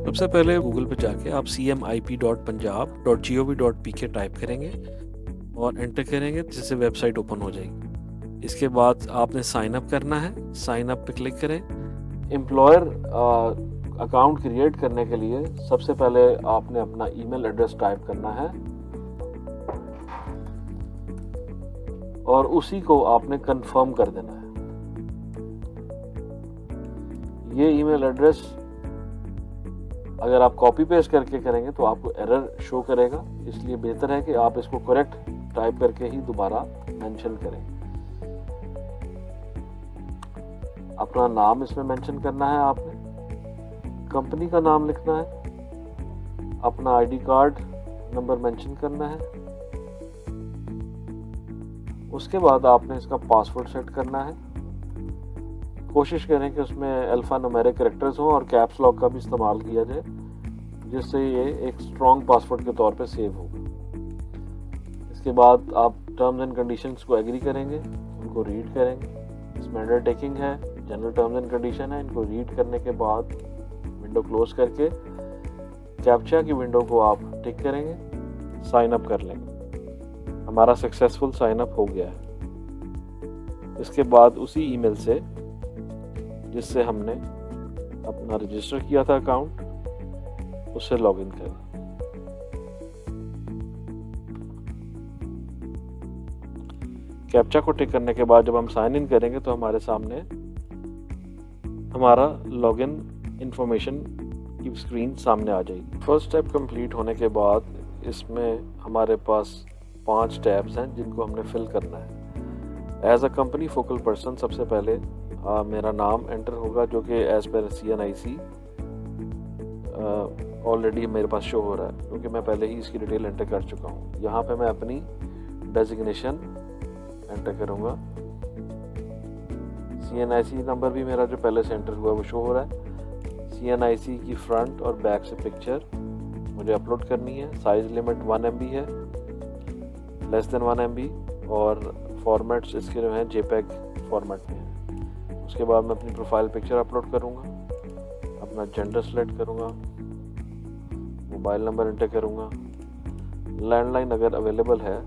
सबसे पहले गूगल पे जाके आप cmip.punjab.gov.pk टाइप करेंगे और एंटर करेंगे, जिससे वेबसाइट ओपन हो जाएगी। इसके बाद आपने साइन अप करना है, साइन अप पे क्लिक करें। एम्प्लॉयर अकाउंट क्रिएट करने के लिए सबसे पहले आपने अपना ईमेल एड्रेस टाइप करना है और उसी को आपने कंफर्म कर देना है। ये ईमेल एड्रेस अगर आप कॉपी पेस्ट करके करेंगे तो आपको एरर शो करेगा, इसलिए बेहतर है कि आप इसको करेक्ट टाइप करके ही दोबारा मेंशन करें। अपना नाम इसमें मेंशन करना है, आपने कंपनी का नाम लिखना है, अपना आईडी कार्ड नंबर मेंशन करना है। उसके बाद आपने इसका पासवर्ड सेट करना है। कोशिश करें कि उसमें अल्फा न्यूमेरिक कैरेक्टर्स हो और कैप्स लॉक का भी इस्तेमाल किया जाए, जिससे ये एक स्ट्रॉन्ग पासवर्ड के तौर पे सेव होगा। इसके बाद आप टर्म्स एंड कंडीशंस को एग्री करेंगे, उनको रीड करेंगे। इसमें अंडरटेकिंग है, जनरल टर्म्स एंड कंडीशन है। इनको रीड करने के बाद विंडो क्लोज करके कैप्चा की विंडो को आप टिक करेंगे, साइन अप कर लेंगे। हमारा सक्सेसफुल साइन अप हो गया है। इसके बाद उसी ईमेल से जिससे हमने अपना रजिस्टर किया था अकाउंट, उससे लॉगिन करें। कैप्चा को टिक करने के बाद जब हम साइन इन करेंगे तो हमारे सामने हमारा लॉगिन इंफॉर्मेशन की स्क्रीन सामने आ जाएगी। फर्स्ट स्टेप कंप्लीट होने के बाद इसमें हमारे पास 5 टैब्स हैं जिनको हमने फिल करना है। As a company focal person सबसे पहले मेरा नाम एंटर होगा, जो कि एज पर CNIC ऑलरेडी मेरे पास शो हो रहा है, क्योंकि मैं पहले ही इसकी डिटेल एंटर कर चुका हूँ। यहाँ पे मैं अपनी डेजिग्नेशन एंटर करूँगा। CNIC नंबर भी मेरा जो पहले से एंटर हुआ वो शो हो रहा है। CNIC की फ्रंट और बैक से पिक्चर मुझे अपलोड करनी है। साइज लिमिट 1 MB है, लेस देन 1 MB, और फॉर्मेट्स इसके जो हैं JPEG फॉर्मेट में है। उसके बाद मैं अपनी प्रोफाइल पिक्चर अपलोड करूँगा, अपना जेंडर सेलेक्ट करूँगा, मोबाइल नंबर एंटर करूँगा। लैंडलाइन अगर अवेलेबल है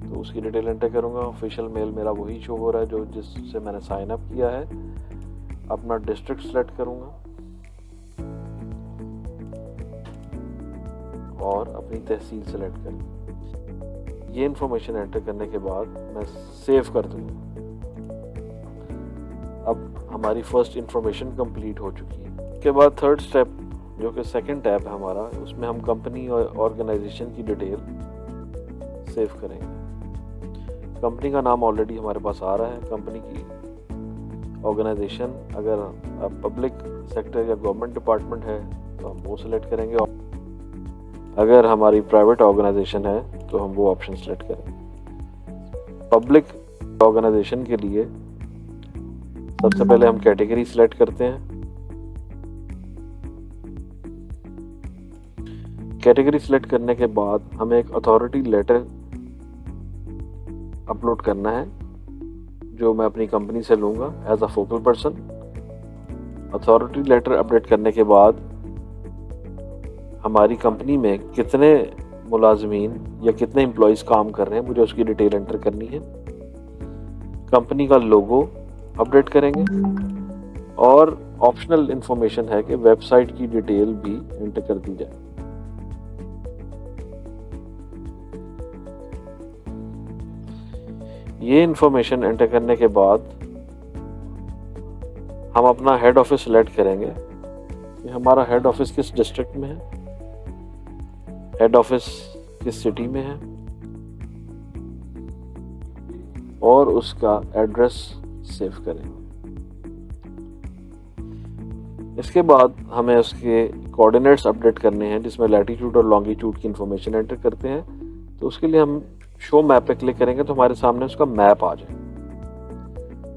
तो उसकी डिटेल एंटर करूँगा। ऑफिशियल मेल मेरा वही शो हो रहा है जो जिससे मैंने साइन अप किया है। अपना डिस्ट्रिक्ट सेलेक्ट करूँगा और अपनी तहसील सेलेक्ट करूँगा। ये इन्फॉर्मेशन एंटर करने के बाद मैं सेव कर दूँगा। अब हमारी फर्स्ट इन्फॉर्मेशन कंप्लीट हो चुकी है। उसके बाद थर्ड स्टेप जो कि सेकंड टैब है हमारा, उसमें हम कंपनी और ऑर्गेनाइजेशन की डिटेल सेव करेंगे। कंपनी का नाम ऑलरेडी हमारे पास आ रहा है। कंपनी की ऑर्गेनाइजेशन अगर पब्लिक सेक्टर या गवर्नमेंट डिपार्टमेंट है तो हम वो सिलेक्ट करेंगे। अगर हमारी प्राइवेट ऑर्गेनाइजेशन है तो हम वो ऑप्शन सेलेक्ट करेंगे। पब्लिक ऑर्गेनाइजेशन के लिए सबसे पहले हम कैटेगरी सिलेक्ट करते हैं। कैटेगरी सिलेक्ट करने के बाद हमें एक अथॉरिटी लेटर अपलोड करना है, जो मैं अपनी कंपनी से लूँगा as a focal person. Authority letter update करने के बाद हमारी कंपनी में कितने मुलाजमीन या कितने एम्प्लॉयज़ काम कर रहे हैं, मुझे उसकी डिटेल एंटर करनी है। कंपनी का लोगो अपडेट करेंगे और ऑप्शनल इंफॉर्मेशन है कि वेबसाइट की डिटेल भी एंटर कर दी जाए। ये इंफॉर्मेशन एंटर करने के बाद हम अपना हेड ऑफिस सेलेक्ट करेंगे कि हमारा हेड ऑफिस किस डिस्ट्रिक्ट में है, हेड ऑफिस किस सिटी में है और उसका एड्रेस सेव करेंगे। इसके बाद हमें उसके कोऑर्डिनेट्स अपडेट करने हैं, जिसमें लैटिट्यूड और लॉन्गिट्यूड की इंफॉर्मेशन एंटर करते हैं। तो उसके लिए हम शो मैप पे क्लिक करेंगे तो हमारे सामने उसका मैप आ जाए।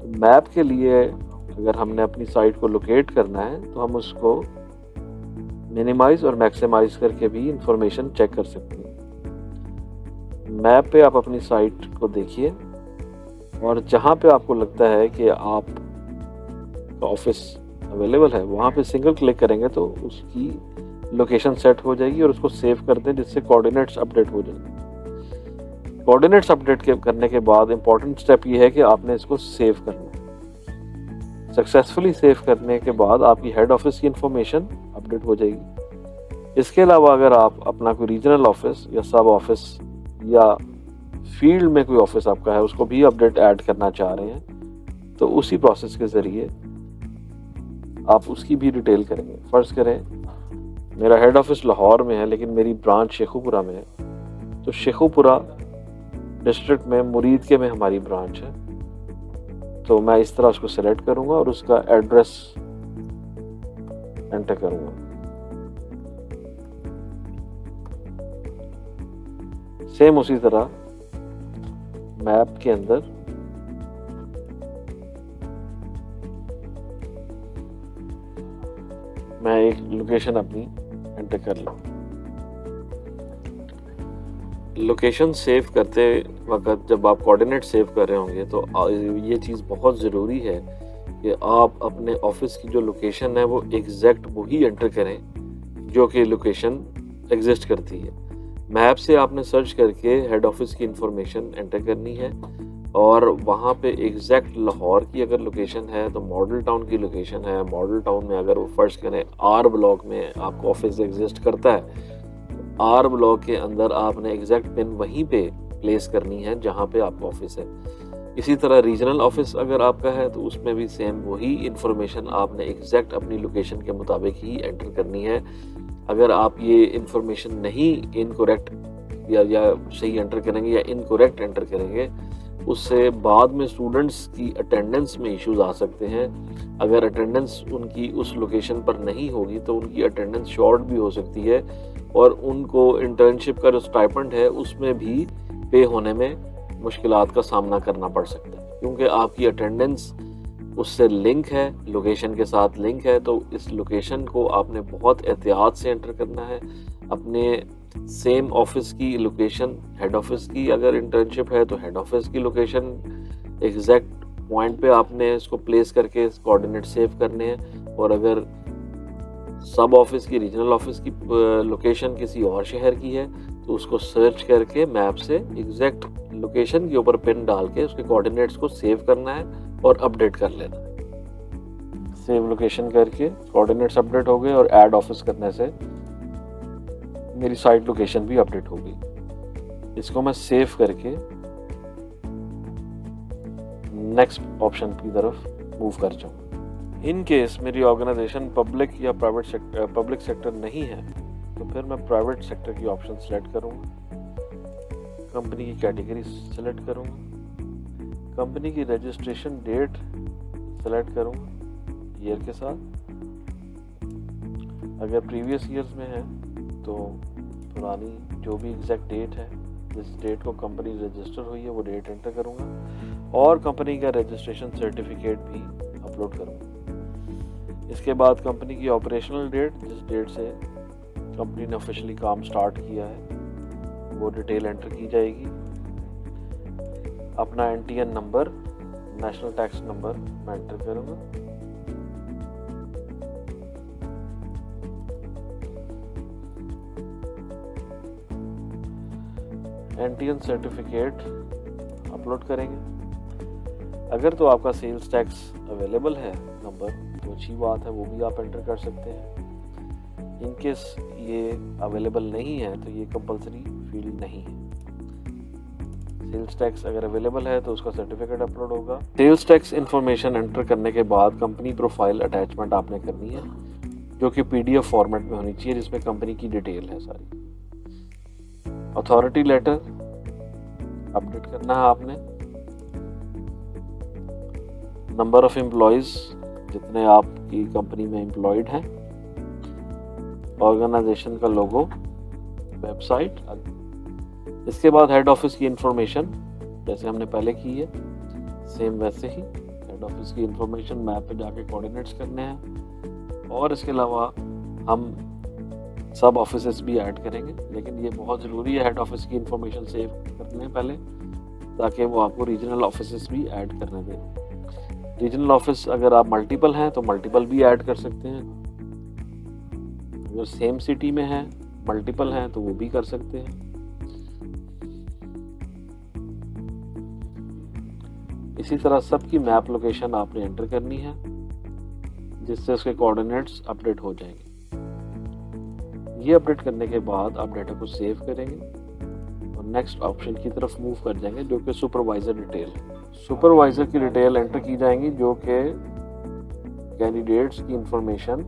तो मैप के लिए अगर हमने अपनी साइट को लोकेट करना है तो हम उसको मिनिमाइज और मैक्सिमाइज करके भी इंफॉर्मेशन चेक कर सकते हैं। मैप पे आप अपनी साइट को देखिए और जहाँ पे आपको लगता है कि आप ऑफिस अवेलेबल है वहाँ पे सिंगल क्लिक करेंगे तो उसकी लोकेशन सेट हो जाएगी और उसको सेव कर दें जिससे कोऑर्डिनेट्स अपडेट हो जाएंगे। कोऑर्डिनेट्स अपडेट करने के बाद इंपॉर्टेंट स्टेप ये है कि आपने इसको सेव करना है। सक्सेसफुली सेव करने के बाद आपकी हेड ऑफिस की इंफॉर्मेशन अपडेट हो जाएगी। इसके अलावा अगर आप अपना कोई रीजनल ऑफिस या सब ऑफिस या फील्ड में कोई ऑफिस आपका है उसको भी अपडेट ऐड करना चाह रहे हैं तो उसी प्रोसेस के ज़रिए आप उसकी भी डिटेल करेंगे। फ़र्ज़ करें मेरा हेड ऑफिस लाहौर में है लेकिन मेरी ब्रांच शेखुपुरा में है, तो शेखुपुरा डिस्ट्रिक्ट में मुरीदके में हमारी ब्रांच है, तो मैं इस तरह उसको सेलेक्ट करूंगा और उसका एड्रेस एंटर करूंगा। सेम उसी तरह मैप के अंदर मैं एक लोकेशन अपनी एंटर कर लूँ। लोकेशन सेव करते वक्त जब आप कोऑर्डिनेट सेव कर रहे होंगे तो ये चीज़ बहुत ज़रूरी है कि आप अपने ऑफिस की जो लोकेशन है वो एग्जैक्ट वही एंटर करें जो कि लोकेशन एग्जिस्ट करती है। मैप से आपने सर्च करके हेड ऑफिस की इंफॉर्मेशन एंटर करनी है और वहाँ पे एग्जैक्ट लाहौर की अगर लोकेशन है तो मॉडल टाउन की लोकेशन है। मॉडल टाउन में अगर वो फर्ज करें आर ब्लॉक में आपका ऑफिस एग्जिस्ट करता है, आर ब्लॉक के अंदर आपने एग्जैक्ट पिन वहीं पे प्लेस करनी है जहाँ पे आपका ऑफिस है। इसी तरह रीजनल ऑफिस अगर आपका है तो उसमें भी सेम वही इंफॉर्मेशन आपने एग्जैक्ट अपनी लोकेशन के मुताबिक ही एंटर करनी है। अगर आप ये इंफॉर्मेशन नहीं इनकरेक्ट या सही एंटर करेंगे या इनकरेक्ट एंटर करेंगे उससे बाद में स्टूडेंट्स की अटेंडेंस में इश्यूज आ सकते हैं। अगर अटेंडेंस उनकी उस लोकेशन पर नहीं होगी तो उनकी अटेंडेंस शॉर्ट भी हो सकती है और उनको इंटर्नशिप का जो स्टाइपेंड है उसमें भी पे होने में मुश्किलात का सामना करना पड़ सकता है, क्योंकि आपकी अटेंडेंस उससे लिंक है, लोकेशन के साथ लिंक है। तो इस लोकेशन को आपने बहुत एहतियात से एंटर करना है। अपने सेम ऑफिस की लोकेशन, हेड ऑफिस की अगर इंटर्नशिप है तो हेड ऑफिस की लोकेशन एग्जैक्ट पॉइंट पे आपने इसको प्लेस करके कोऑर्डिनेट सेव करने हैं। और अगर सब ऑफिस की, रीजनल ऑफिस की लोकेशन किसी और शहर की है तो उसको सर्च करके मैप से एग्जैक्ट लोकेशन के ऊपर पिन डाल के उसके कोऑर्डिनेट्स को सेव करना है और अपडेट कर लेना है। सेव लोकेशन करके कोऑर्डिनेट्स अपडेट हो गए और ऐड ऑफिस करने से मेरी साइट लोकेशन भी अपडेट हो गई। इसको मैं सेव करके नेक्स्ट ऑप्शन की तरफ मूव कर जाऊँ। इन केस मेरी ऑर्गेनाइजेशन पब्लिक या पब्लिक सेक्टर नहीं है तो फिर मैं प्राइवेट सेक्टर की ऑप्शन सेलेक्ट करूँगा। कंपनी की कैटेगरी सेलेक्ट करूँगा। कंपनी की रजिस्ट्रेशन डेट सेलेक्ट करूँगा ईयर के साथ। अगर प्रीवियस ईयर्स में है तो पुरानी जो भी एग्जैक्ट डेट है, जिस डेट को कंपनी रजिस्टर हुई है वो डेट एंटर करूँगा और कंपनी का रजिस्ट्रेशन सर्टिफिकेट भी अपलोड करूँगा। इसके बाद कंपनी की ऑपरेशनल डेट, जिस डेट से कंपनी ने ऑफिशियली काम स्टार्ट किया है, वो डिटेल एंटर की जाएगी। अपना NTN number, national tax number मैं एंटर करूँगा। NTN सर्टिफिकेट अपलोड करेंगे। अगर तो आपका सेल्स टैक्स अवेलेबल है नंबर तो अच्छी बात है, वो भी आप एंटर कर सकते हैं। इन केस ये अवेलेबल नहीं है तो ये कंपलसरी फील्ड नहीं है। सेल्स टैक्स अगर अवेलेबल है तो उसका सर्टिफिकेट अपलोड होगा। सेल्स टैक्स इंफॉर्मेशन एंटर करने के बाद कंपनी प्रोफाइल अटैचमेंट आपने करनी है जो कि PDF फॉर्मेट में होनी चाहिए, जिसमें कंपनी की डिटेल है सारी। अथॉरिटी लेटर अपडेट करना है आपने। नंबर ऑफ एम्प्लॉयज, जितने आपकी कंपनी में एम्प्लॉयड हैं। ऑर्गेनाइजेशन का लोगो, वेबसाइट। इसके बाद हेड ऑफिस की इंफॉर्मेशन जैसे हमने पहले की है सेम वैसे ही हेड ऑफिस की इंफॉर्मेशन मैप पे जाके कोऑर्डिनेट्स करने हैं। और इसके अलावा हम सब ऑफिसेस भी ऐड करेंगे, लेकिन ये बहुत ज़रूरी है हेड ऑफिस की इंफॉर्मेशन सेव कर लें पहले ताकि वो आपको रीजनल ऑफिसेस भी ऐड करने दें। रीजनल ऑफिस अगर आप मल्टीपल हैं तो मल्टीपल भी ऐड कर सकते हैं। अगर सेम सिटी में है, मल्टीपल हैं तो वो भी कर सकते हैं। इसी तरह सबकी मैप लोकेशन आपने एंटर करनी है, जिससे उसके कोऑर्डिनेट्स अपडेट हो जाएंगे। ये अपडेट करने के बाद आप डेटा को सेव करेंगे और नेक्स्ट ऑप्शन की तरफ मूव कर जाएंगे, जो कि सुपरवाइजर डिटेल। सुपरवाइजर की डिटेल एंटर की जाएंगी, जो कि कैंडिडेट्स की इंफॉर्मेशन,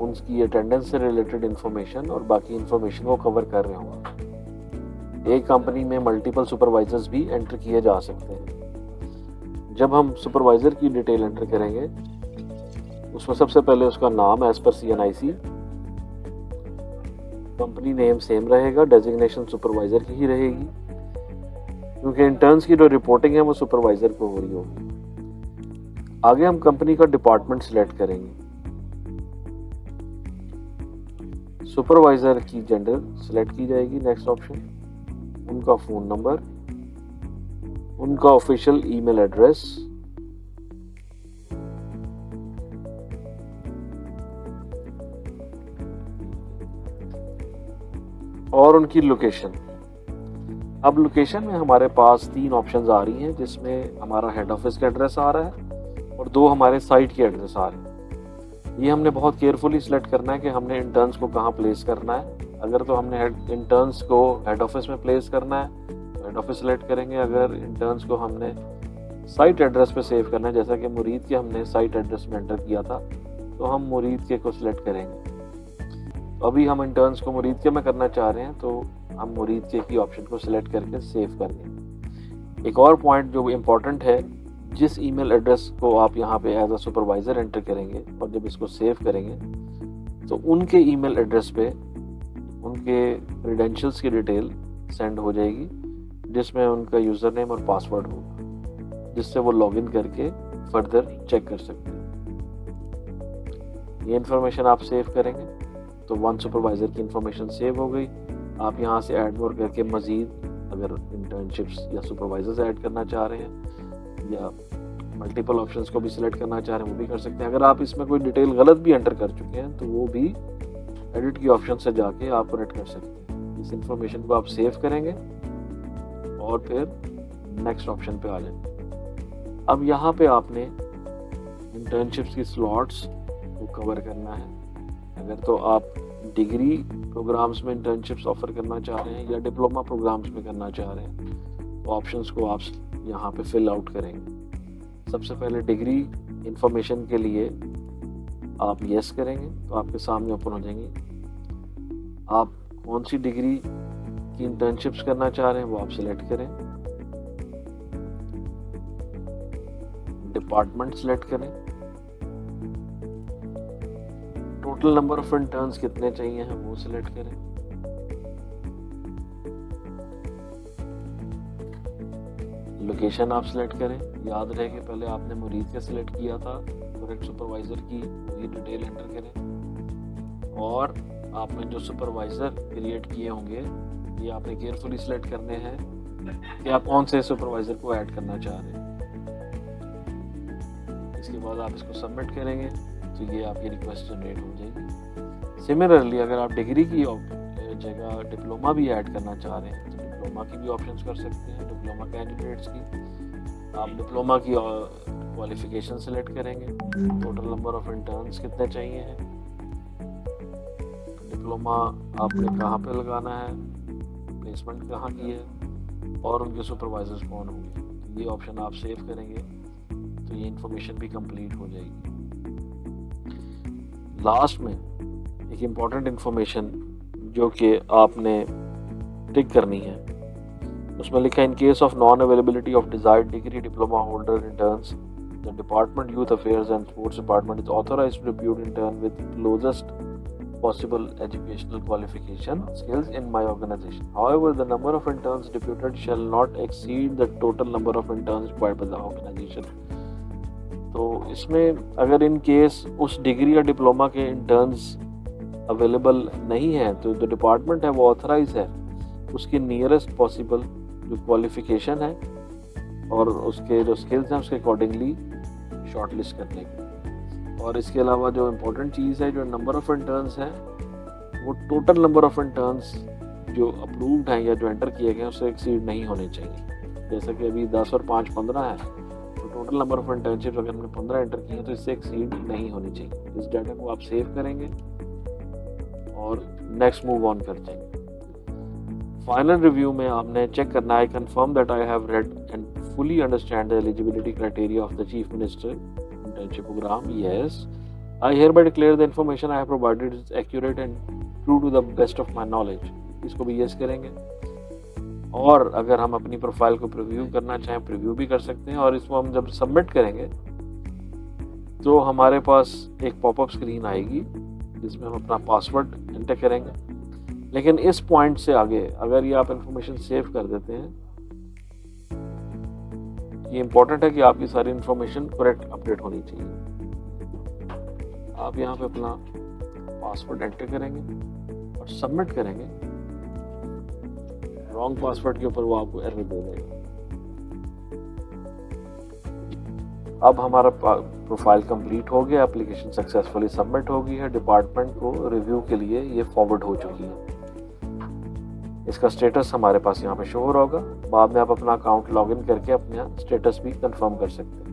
उनकी अटेंडेंस से रिलेटेड इंफॉर्मेशन और बाकी इंफॉर्मेशन को कवर कर रहे होंगे। एक कंपनी में मल्टीपल सुपरवाइजर्स भी एंटर किए जा सकते हैं। जब हम सुपरवाइजर की डिटेल एंटर करेंगे, उसमें सबसे पहले उसका नाम as per CNIC, company name same रहेगा, डेजिग्नेशन सुपरवाइजर की ही रहेगी, क्योंकि इंटर्न्स की जो रिपोर्टिंग है वो सुपरवाइजर को हो रही होगी। आगे हम कंपनी का डिपार्टमेंट सिलेक्ट करेंगे। सुपरवाइजर की जेंडर सिलेक्ट की जाएगी, नेक्स्ट ऑप्शन, उनका फ़ोन नंबर, उनका ऑफिशियल ईमेल एड्रेस, और उनकी लोकेशन। अब लोकेशन में हमारे पास 3 ऑप्शंस आ रही हैं, जिसमें हमारा हेड ऑफिस का एड्रेस आ रहा है और 2 हमारे साइट के एड्रेस आ रहे हैं। ये हमने बहुत केयरफुली सिलेक्ट करना है कि हमने इंटर्न्स को कहाँ प्लेस करना है। अगर तो हमने इंटर्न्स को हेड ऑफिस में प्लेस करना है तो हेड ऑफिस सेलेक्ट करेंगे। अगर इंटर्न्स को हमने साइट एड्रेस पे सेव करना है, जैसा कि मुरीद के हमने साइट एड्रेस में एंटर किया था, तो हम मुरीद के को सिलेक्ट करेंगे। अभी हम इंटर्न्स को मुरीद के में करना चाह रहे हैं, तो हम मुरीद के की ऑप्शन को सिलेक्ट करके सेव कर लेंगे। एक और पॉइंट जो इम्पॉर्टेंट है, जिस ईमेल एड्रेस को आप यहाँ पे एज अ सुपरवाइज़र एंटर करेंगे और जब इसको सेव करेंगे, तो उनके ईमेल एड्रेस पे उनके क्रेडेंशियल्स की डिटेल सेंड हो जाएगी, जिसमें उनका यूज़र नेम और पासवर्ड होगा, जिससे वो लॉगिन करके फर्दर चेक कर सकते हैं। ये इन्फॉर्मेशन आप सेव करेंगे तो वन सुपरवाइज़र की इन्फॉर्मेशन सेव हो गई। आप यहाँ से ऐड मोर करके मज़ीद अगर इंटर्नशिप्स या सुपरवाइजर्स ऐड करना चाह रहे हैं या मल्टीपल ऑप्शंस को भी सिलेक्ट करना चाह रहे हैं, वो भी कर सकते हैं। अगर आप इसमें कोई डिटेल गलत भी एंटर कर चुके हैं तो वो भी एडिट की ऑप्शन से जाके आप करेक्ट कर सकते हैं। इस इंफॉर्मेशन को आप सेव करेंगे और फिर नेक्स्ट ऑप्शन पे आ जाएंगे। अब यहाँ पे आपने इंटर्नशिप्स की स्लॉट्स को कवर करना है। अगर तो आप डिग्री प्रोग्राम्स में इंटर्नशिप्स ऑफर करना चाह रहे हैं या डिप्लोमा प्रोग्राम्स में करना चाह रहे हैं, तो ऑप्शंस को आप यहाँ पे फिल आउट करेंगे। सबसे पहले डिग्री इंफॉर्मेशन के लिए आप यस करेंगे तो आपके सामने ओपन हो जाएंगी। आप कौन सी डिग्री की इंटर्नशिप्स करना चाह रहे हैं वो आप सिलेक्ट करें। डिपार्टमेंट सिलेक्ट करें। टोटल नंबर ऑफ इंटर्न्स कितने चाहिए हैं वो सिलेक्ट करें। लोकेशन आप सिलेक्ट करें। याद रहे कि पहले आपने मुरीद का सिलेक्ट किया था, करेक्ट सुपरवाइजर की वही डिटेल एंटर करें। और आपने जो सुपरवाइजर क्रिएट किए होंगे ये आपने केयरफुली सिलेक्ट करने हैं कि आप कौन से सुपरवाइजर को ऐड करना चाह रहे हैं। इसके बाद आप इसको सबमिट करेंगे तो ये आपकी रिक्वेस्ट जनरेट हो जाएगी। सिमिलरली अगर आप डिग्री की जगह डिप्लोमा भी ऐड करना चाह रहे हैं तो डिप्लोमा की भी ऑप्शंस कर सकते हैं। डिप्लोमा कैंडिडेट्स की आप डिप्लोमा की क्वालिफिकेशन सेलेक्ट करेंगे। टोटल नंबर ऑफ इंटर्न्स कितने चाहिए हैं, डिप्लोमा आपने कहाँ पे लगाना है, प्लेसमेंट कहाँ की है और उनके सुपरवाइजर्स कौन होंगे। ये ऑप्शन आप सेव करेंगे तो ये इंफॉर्मेशन भी कंप्लीट हो जाएगी। लास्ट में एक इम्पॉर्टेंट इंफॉर्मेशन जो कि आपने टिक करनी है, उसमें लिखा है in case of non availability of desired degree diploma holder interns the department youth affairs and sports department is authorised to repute intern with closest possible educational qualification skills in my organization. However, the number of interns deputed shall not exceed the total number of interns required by the organization. तो इसमें अगर in case उस degree या diploma के interns available नहीं हैं तो जो डिपार्टमेंट है वो ऑथराइज है उसके नियरेस्ट पॉसिबल जो क्वालिफिकेशन है और उसके जो स्किल्स हैं उसके अकॉर्डिंगली शॉर्ट लिस्ट करने की। और इसके अलावा जो इम्पोर्टेंट चीज़ है, जो नंबर ऑफ़ इंटर्न्स हैं, वो टोटल नंबर ऑफ़ इंटर्न्स जो अप्रूव्ड हैं या जो एंटर किए गए हैं उससे एक्सीड नहीं होने चाहिए। जैसा कि अभी 10 और 5 15 है, तो टोटल नंबर ऑफ़ इंटर्नशिप अगर हमने 15 एंटर किए हैं तो इससे एक्सीड नहीं होनी चाहिए। इस डाटा को आप सेव करेंगे और नेक्स्ट मूव ऑन कर जाएंगे। फाइनल रिव्यू में आपने चेक करना है, confirm that I have read and fully understand the eligibility criteria of the Chief Minister internship program. Yes, I hereby declare the information I have provided is accurate and true to the best of my knowledge. इसको भी yes करेंगे। और अगर हम अपनी profile को preview करना चाहें, प्रीव्यू भी कर सकते हैं। और इसको हम जब सबमिट करेंगे तो हमारे पास एक पॉपअप स्क्रीन आएगी जिसमें हम अपना पासवर्ड एंटर करेंगे। लेकिन इस पॉइंट से आगे अगर ये आप इंफॉर्मेशन सेव कर देते हैं, ये इम्पोर्टेंट है कि आपकी सारी इन्फॉर्मेशन करेक्ट अपडेट होनी चाहिए। आप यहाँ पे अपना पासवर्ड एंटर करेंगे और सबमिट करेंगे। रॉन्ग पासवर्ड के ऊपर वो आपको एरर दे देगा। अब हमारा प्रोफाइल कंप्लीट हो गया, एप्लीकेशन सक्सेसफुली सबमिट हो गई है, डिपार्टमेंट को रिव्यू के लिए ये फॉरवर्ड हो चुकी है। इसका स्टेटस हमारे पास यहाँ पे शो हो रहा होगा। बाद में आप अपना अकाउंट लॉगिन करके अपना स्टेटस भी कंफर्म कर सकते हैं।